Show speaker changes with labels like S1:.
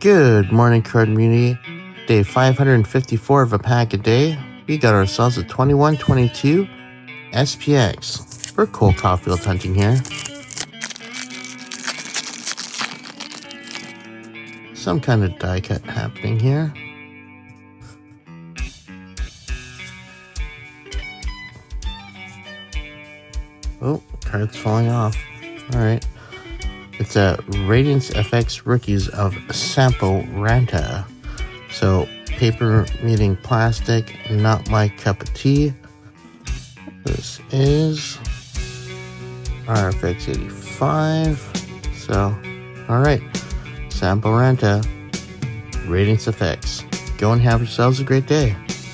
S1: Good morning, card community. Day 554 of a pack a day. We got ourselves a 2122 SPX. We're cold top field hunting here. Some kind of die cut happening here. Oh, card's falling off. Alright. It's a Radiance FX Rookies of Sampo Ranta. So, paper meeting plastic, not my cup of tea. This is RFX 85. So, alright. Sampo Ranta, Radiance FX. Go and have yourselves a great day.